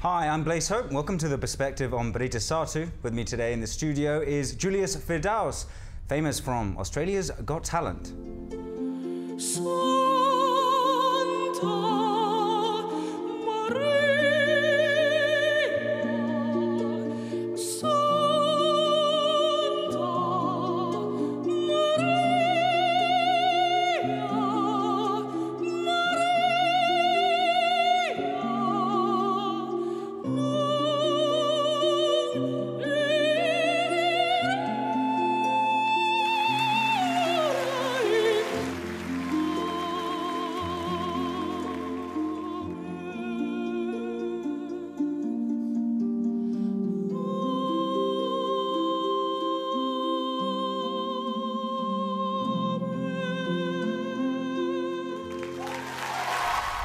Hi, I'm Blaise Hope. Welcome to The Perspective on Berita Satu. With me today in the studio is Julius Firdaus, famous from Australia's Got Talent.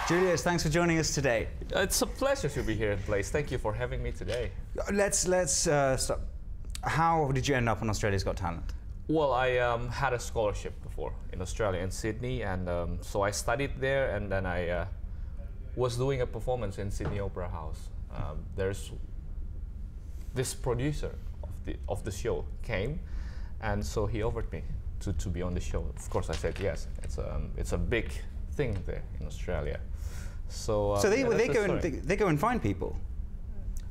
Julius, thanks for joining us today. It's a pleasure to be here, Blaise. Thank you for having me today. Let's start. How did you end up on Australia's Got Talent? Well, I had a scholarship before in Australia, in Sydney, and so I studied there, and then I was doing a performance in Sydney Opera House. There's this producer of the show came, and so he offered me to be on the show. Of course, I said yes. It's a big thing there in Australia. So they go and find people.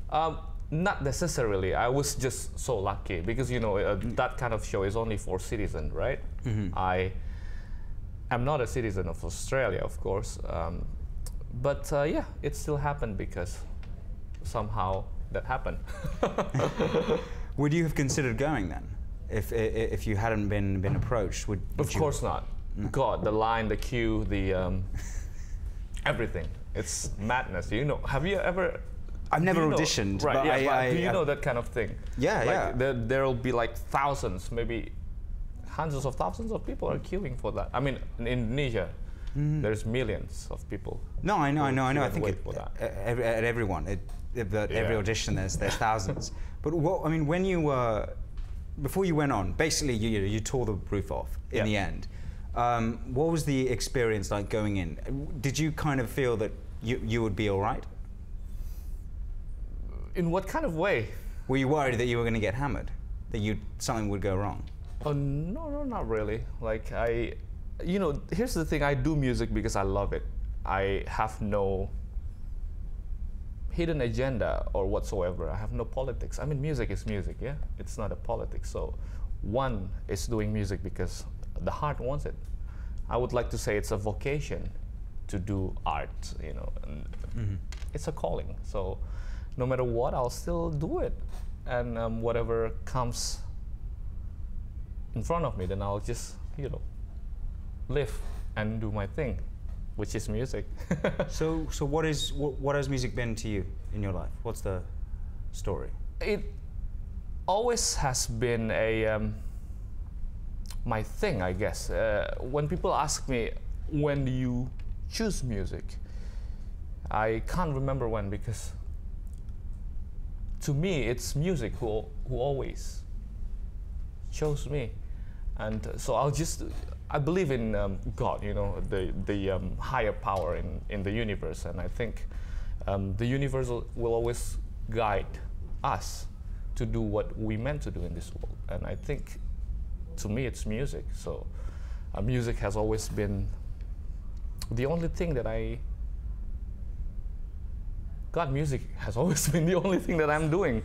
Not necessarily. I was just so lucky because that kind of show is only for citizens, right? Mm-hmm. I am not a citizen of Australia, of course, but yeah, it still happened because somehow that happened. Would you have considered going then, if you hadn't been approached? Of course not. No. God, the line, the queue, the everything. It's madness. Have you ever? I've never auditioned. Right. But yeah, do you know that kind of thing? Yeah, yeah. There'll be like thousands, maybe hundreds of thousands of people are queuing for that. I mean, in Indonesia, there's millions of people. No, I know. I think at everyone, every audition, there's thousands. But when you were, before you went on, basically you tore the roof off in the end. What was the experience like going in? Did you kind of feel that you would be all right? In what kind of way? Were you worried that you were going to get hammered? That something would go wrong? Oh, no, not really. Like here's the thing, I do music because I love it. I have no hidden agenda or whatsoever. I have no politics. I mean, music is music, yeah? It's not a politics. So one is doing music because the heart wants it. I would like to say it's a vocation to do art, and it's a calling. So no matter what, I'll still do it. And whatever comes in front of me, then I'll just, live and do my thing, which is music. So what has music been to you in your life? What's the story? It always has been my thing, I guess. When people ask me, when do you choose music? I can't remember when, because to me, it's music who always chose me. And so I believe in God, the higher power in the universe. And I think the universe will always guide us to do what we meant to do in this world. And I think, to me, it's music. So music has always been the only thing that music has always been the only thing that I'm doing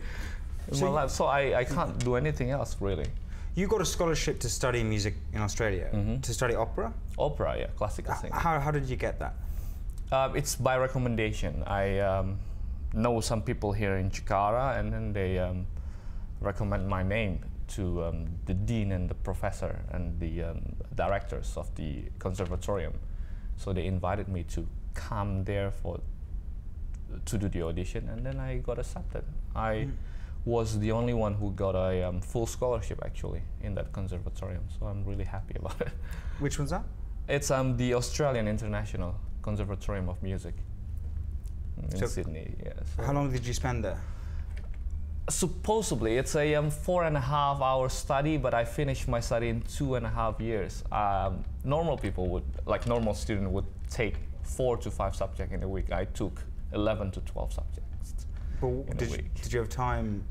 in my life. So I can't do anything else, really. You got a scholarship to study music in Australia, to study opera? Opera, yeah, classical singing. How did you get that? It's by recommendation. I know some people here in Jakarta, and then they recommend my name to the dean and the professor and the directors of the conservatorium. So they invited me to come there to do the audition, and then I got accepted. I was the only one who got a full scholarship, actually, in that conservatorium, so I'm really happy about it. Which one's that? It's the Australian International Conservatorium of Music in Sydney. Yeah, so. How long did you spend there? Supposedly, it's a 4.5-hour study, but I finished my study in 2.5 years. Normal people normal student would take 4 to 5 subjects in a week. I took 11 to 12 subjects. But did you have time?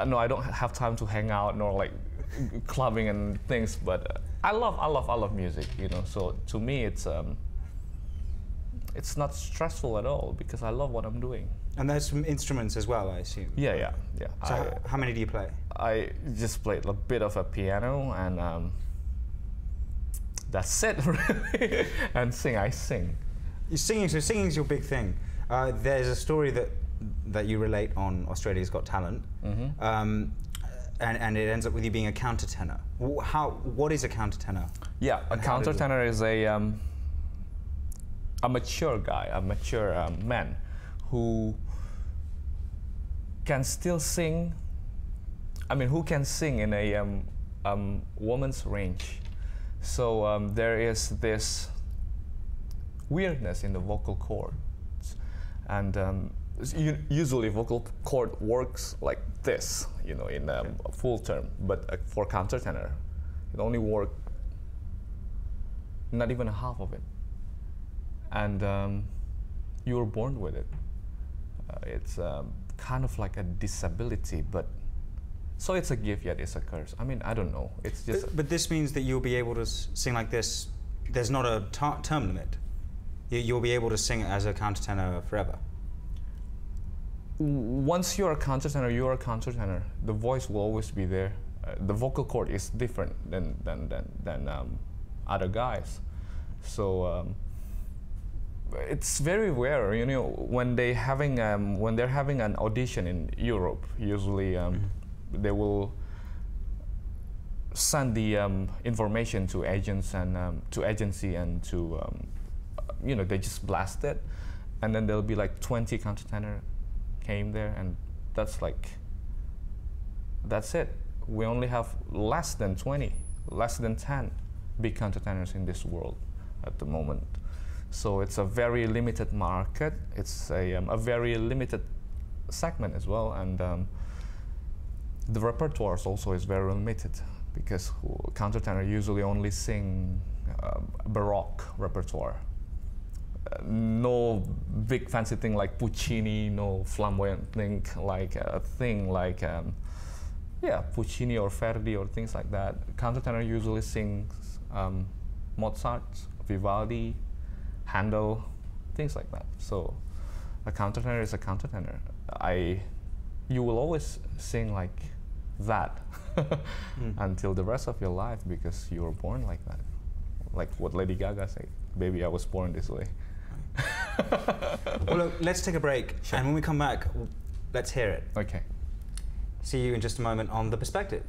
No, I don't have time to hang out nor like clubbing and things. But I love music. You know, so to me, it's not stressful at all because I love what I'm doing. And there's some instruments as well, I assume. Yeah. So how many do you play? I just played a bit of a piano and that's it, really. And I sing. You're singing, so singing is your big thing. There's a story that you relate on Australia's Got Talent, and it ends up with you being a countertenor. What is a countertenor? Yeah, a countertenor is a mature guy, a mature man who can still sing. I mean, who can sing in a woman's range. So there is this weirdness in the vocal cords, and usually vocal cord works like this, you know, in a full term. But for countertenor, it only works not even half of it, and you were born with it. It's kind of like a disability, but. So it's a gift, yet it's a curse. I mean, I don't know. It's just. But this means that you'll be able to sing like this. There's not a term limit. You'll be able to sing as a countertenor forever. Once you're a countertenor, you're a countertenor. The voice will always be there. The vocal cord is different than other guys. So it's very rare. You know, when they're having an audition in Europe, usually. They will send the information to agents and to agency and to you know, they just blast it, and then there'll be like 20 countertenor came there, and that's it. We only have less than 20, less than 10 big countertenors in this world at the moment. So it's a very limited market. It's a very limited segment as well, and. The repertoire also is very limited because countertenor usually only sing Baroque repertoire. No big fancy thing like Puccini, no flamboyant thing like Puccini or Verdi or things like that. Countertenor usually sings Mozart, Vivaldi, Handel, things like that. So a countertenor is a countertenor. You will always sing like that until the rest of your life because you were born like that. Like what Lady Gaga said, "Baby, I was born this way." Well, look, let's take a break, sure. And when we come back, let's hear it. Okay. See you in just a moment on The Perspective.